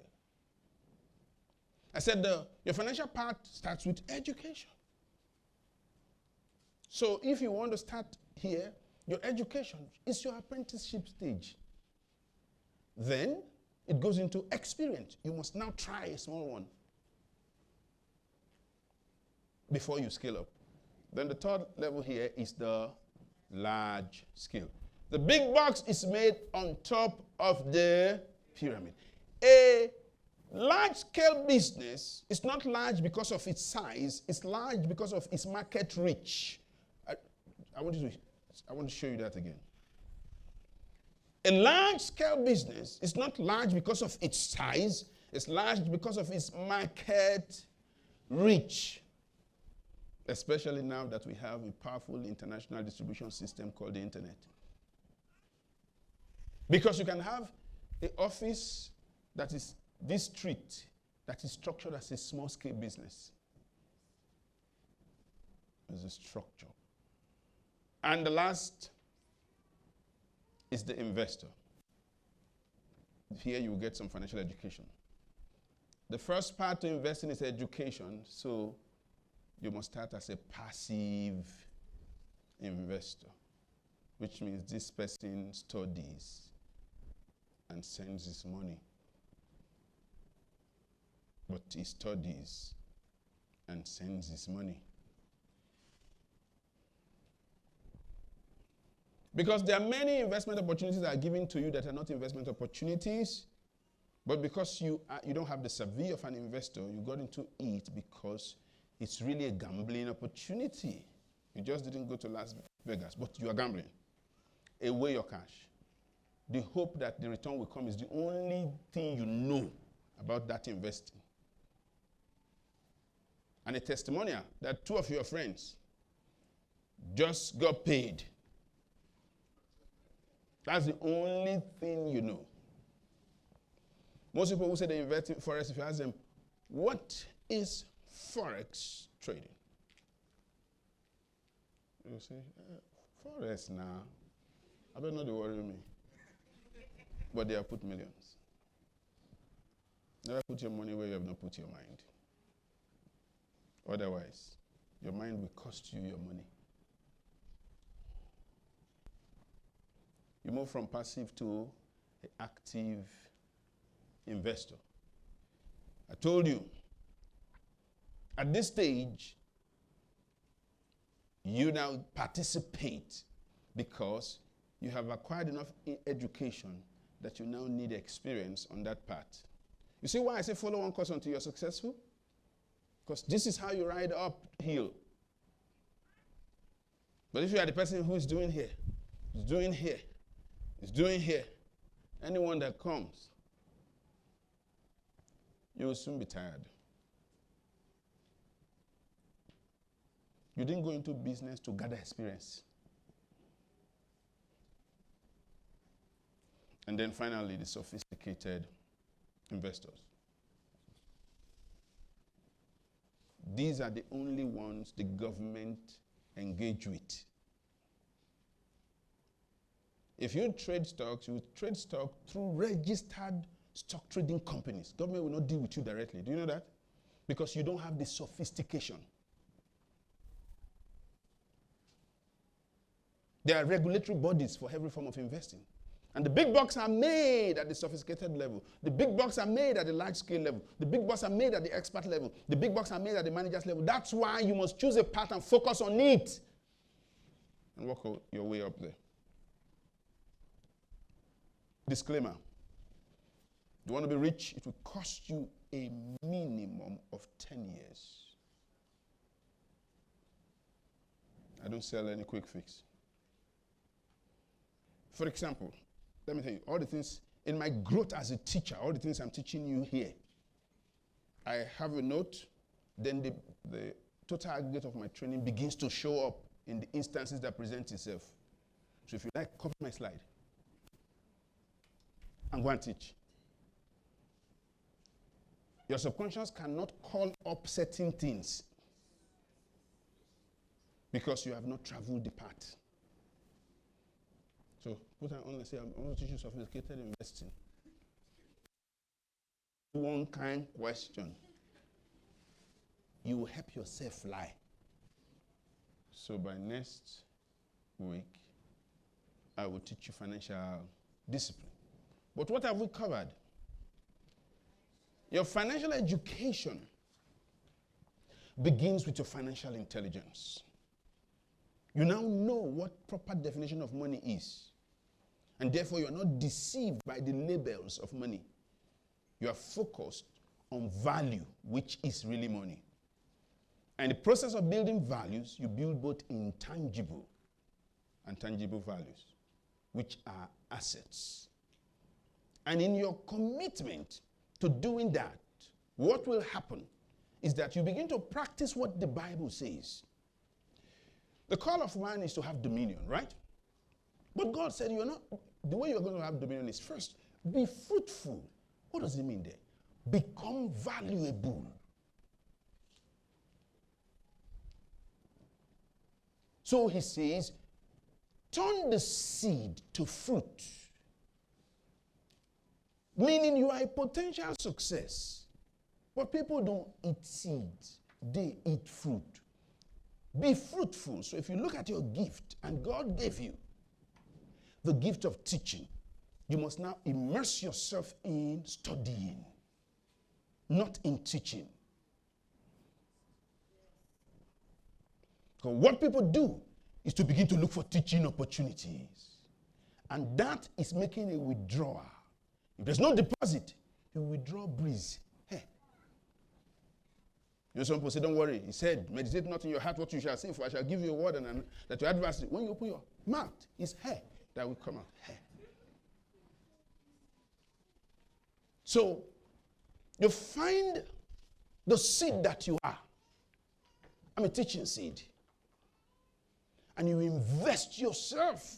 I said your financial part starts with education. So if you want to start here, your education is your apprenticeship stage. Then it goes into experience. You must now try a small one before you scale up. Then the third level here is the large scale. The big box is made on top of the pyramid. A large-scale business is not large because of its size. It's large because of its market reach. I want to show you that again. A large-scale business is not large because of its size. It's large because of its market reach. Especially now that we have a powerful international distribution system called the internet. Because you can have an office that is this street that is structured as a small-scale business. As a structure. And the last is the investor. Here you will get some financial education. The first part to invest in is education, so you must start as a passive investor, which means this person studies and sends his money. But he studies and sends his money. Because there are many investment opportunities that are given to you that are not investment opportunities, but because you don't have the savvy of an investor, you got into it because it's really a gambling opportunity. You just didn't go to Las Vegas, but you are gambling. Away your cash. the hope that the return will come is the only thing you know about that investing. And a testimonial that two of your friends just got paid. That's the only thing you know. Most people who say they invest in Forex, if you ask them, what is Forex trading? You say, Forex now. I don't know, they worry me. But they have put millions. Never put your money where you have not put your mind. Otherwise, your mind will cost you your money. You move from passive to an active investor. I told you, at this stage, you now participate because you have acquired enough education that you now need experience on that path. You see why I say follow one course until you're successful? Because this is how you ride uphill. But if you are the person who is doing here, is doing here, is doing here, anyone that comes, you will soon be tired. You didn't go into business to gather experience. And then finally, the sophisticated investors. These are the only ones the government engage with. If you trade stocks, you trade stock through registered stock trading companies. Government will not deal with you directly. Do you know that? Because you don't have the sophistication. There are regulatory bodies for every form of investing. And the big bucks are made at the sophisticated level. The big bucks are made at the large scale level. The big bucks are made at the expert level. The big bucks are made at the manager's level. That's why you must choose a path and focus on it. And work your way up there. Disclaimer. You want to be rich? It will cost you a minimum of 10 years. I don't sell any quick fix. For example, let me tell you, all the things, in my growth as a teacher, all the things I'm teaching you here, I have a note, then the total aggregate of my training begins to show up in the instances that present itself. So if you like, copy my slide and go and teach. Your subconscious cannot call up certain things because you have not traveled the path. So put on and say, I want to teach you sophisticated investing. One kind question. You will help yourself fly. So by next week, I will teach you financial discipline. But what have we covered? Your financial education begins with your financial intelligence. You now know what proper definition of money is. And therefore, you are not deceived by the labels of money. You are focused on value, which is really money. And in the process of building values, you build both intangible and tangible values, which are assets. And in your commitment to doing that, what will happen is that you begin to practice what the Bible says. The call of man is to have dominion, right? But God said you're not, the way you're going to have dominion is first, be fruitful. What does it mean there? Become valuable. So he says, turn the seed to fruit. Meaning you are a potential success. But people don't eat seeds, they eat fruit. Be fruitful. So if you look at your gift, and God gave you the gift of teaching, you must now immerse yourself in studying, not in teaching. Because what people do is to begin to look for teaching opportunities. And that is making a withdrawal. If there's no deposit, you withdraw breeze. Hey. You know, some people say, don't worry. He said, meditate not in your heart what you shall say, for I shall give you a word and that your adversary, when you open your mouth, is hair that will come out. Hair. So you find the seed that you are. I'm a teaching seed. And you invest yourself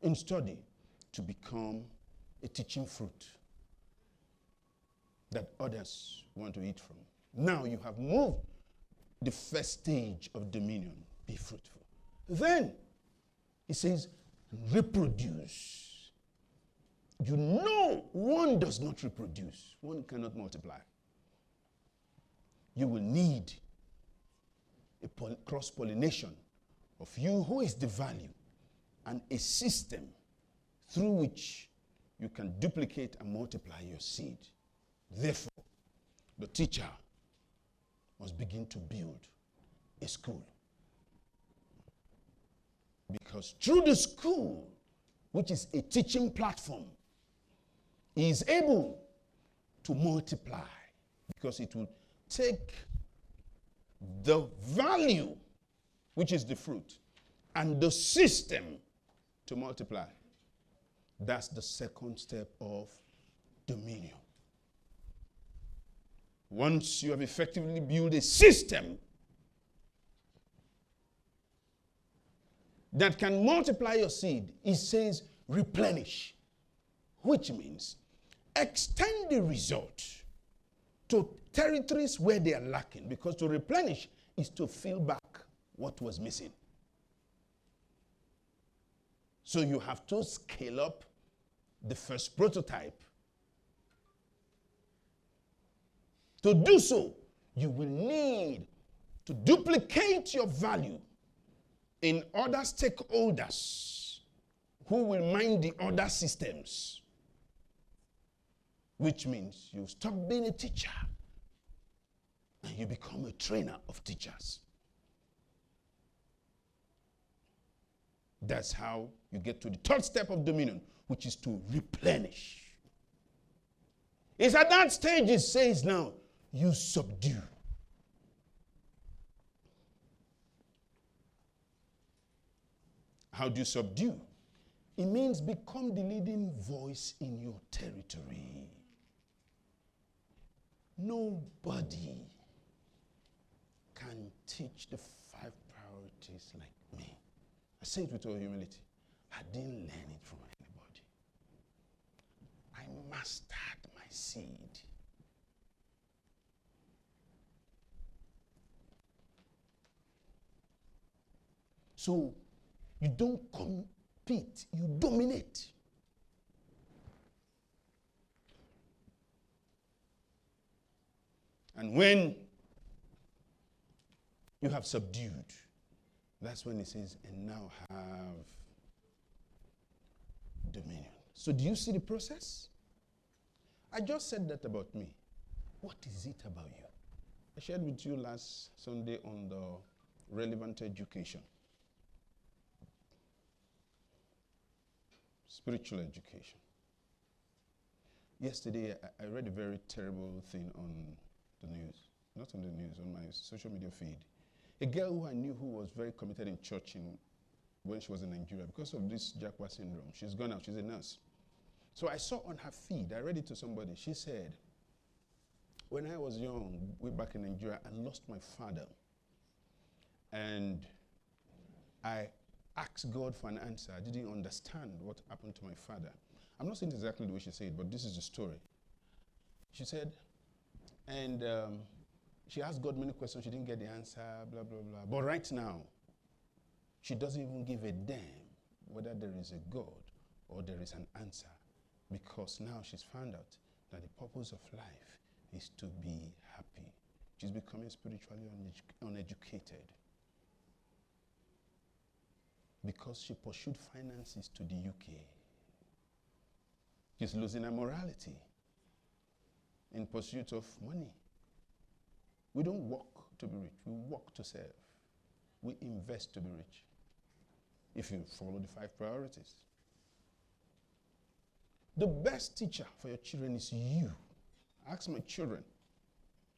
in study to become a teaching fruit that others want to eat from. Now you have moved the first stage of dominion. Be fruitful. Then he says, reproduce. You know one does not reproduce. One cannot multiply. You will need a cross-pollination of you who is the value and a system through which you can duplicate and multiply your seed. Therefore, the teacher must begin to build a school. Because through the school, which is a teaching platform, he is able to multiply, because it will take the value, which is the fruit, and the system to multiply. That's the second step of dominion. Once you have effectively built a system that can multiply your seed, it says replenish, which means extend the result to territories where they are lacking, because to replenish is to fill back what was missing. So you have to scale up the first prototype. To do so, you will need to duplicate your value in other stakeholders who will mind the other systems, which means you stop being a teacher and you become a trainer of teachers. That's how you get to the third step of dominion, which is to replenish. It's at that stage it says now, you subdue. How do you subdue? It means become the leading voice in your territory. Nobody can teach the 5 priorities like me. I say it with all humility. I didn't learn it from anybody. I mastered my seed. So you don't compete, you dominate. And when you have subdued, that's when it says, and now have dominion. So do you see the process? I just said that about me. What is it about you? I shared with you last Sunday on the relevant education. Spiritual education. Yesterday, I read a very terrible thing on the news. Not on the news, on my social media feed. A girl who I knew who was very committed in church when she was in Nigeria, because of this Jaguar syndrome. She's gone out, she's a nurse. So I saw on her feed, I read it to somebody, she said, when I was young, way back in Nigeria, I lost my father. And I asked God for an answer. I didn't understand what happened to my father. I'm not saying exactly the way she said it, but this is the story. She said, and she asked God many questions. She didn't get the answer, blah, blah, blah. But right now, she doesn't even give a damn whether there is a God or there is an answer, because now she's found out that the purpose of life is to be happy. She's becoming spiritually uneducated because she pursued finances to the UK. She's losing her morality in pursuit of money. We don't work to be rich. We work to serve. We invest to be rich. If you follow the 5 priorities. The best teacher for your children is you. I asked my children.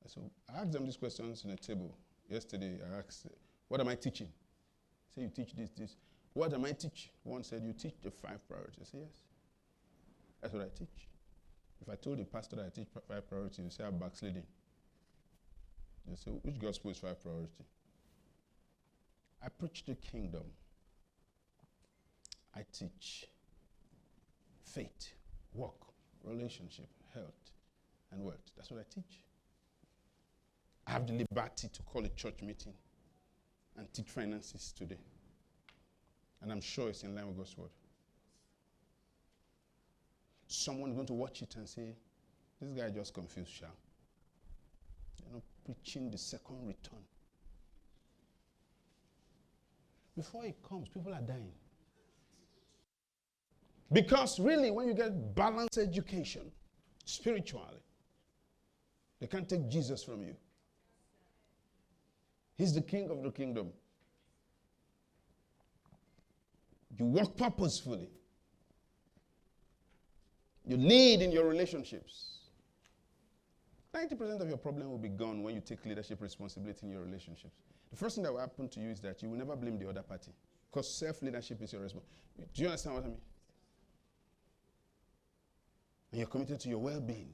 I asked them these questions in a table. Yesterday, I asked, what am I teaching? I said, you teach this. What am I teaching? One said, you teach the 5 priorities. I said, yes. That's what I teach. If I told the pastor that I teach 5 priorities, you say I'm backsliding. You say, which gospel is 5 priority? I preach the kingdom. I teach faith, work, relationship, health, and wealth. That's what I teach. I have the liberty to call a church meeting and teach finances today. And I'm sure it's in line with God's word. Someone is going to watch it and say, this guy just confused Sha. You're not preaching the second return. Before it comes, people are dying. Because really, when you get balanced education, spiritually, they can't take Jesus from you. He's the king of the kingdom. You work purposefully. You lead in your relationships. 90% of your problem will be gone when you take leadership responsibility in your relationships. The first thing that will happen to you is that you will never blame the other party. Because self-leadership is your responsibility. Do you understand what I mean? And you're committed to your well-being.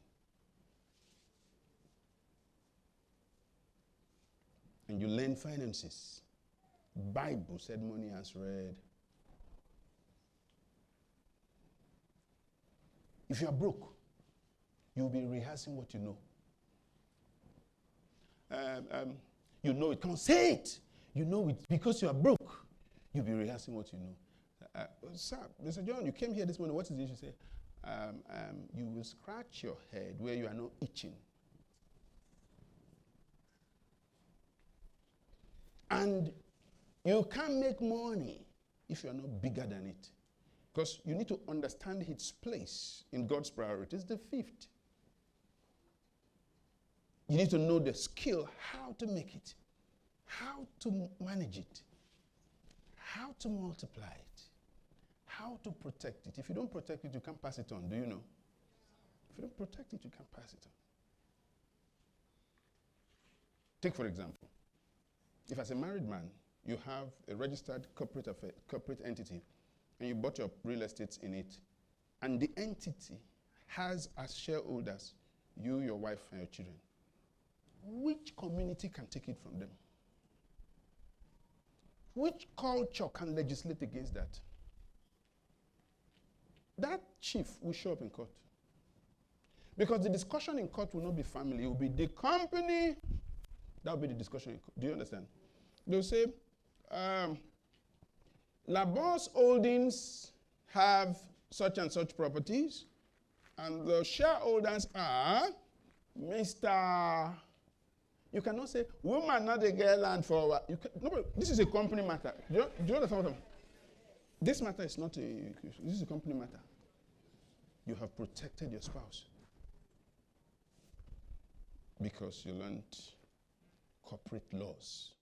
And you learn finances. Bible said money has read. If you are broke, you'll be rehearsing what you know. You know it. Come on, say it. You know it because you are broke. You'll be rehearsing what you know. Sir, Mr. John, you came here this morning. What is the issue? Say, you will scratch your head where you are not itching. And you can't make money if you are not bigger than it. Because you need to understand its place in God's priorities, the 5th. You need to know the skill, how to make it, how to manage it, how to multiply it, how to protect it. If you don't protect it, you can't pass it on. Do you know? If you don't protect it, you can't pass it on. Take, for example, if as a married man, you have a registered corporate entity, and you bought your real estate in it, and the entity has as shareholders you, your wife, and your children, which community can take it from them? Which culture can legislate against that? That chief will show up in court. Because the discussion in court will not be family, it will be the company. That will be the discussion in court. Do you understand? They'll say, Labon's holdings have such and such properties, and the shareholders are Mr. You cannot say, woman not a girl and for no, this is a company matter. Do you understand what I'm saying? This matter is not this is a company matter. You have protected your spouse because you learned corporate laws.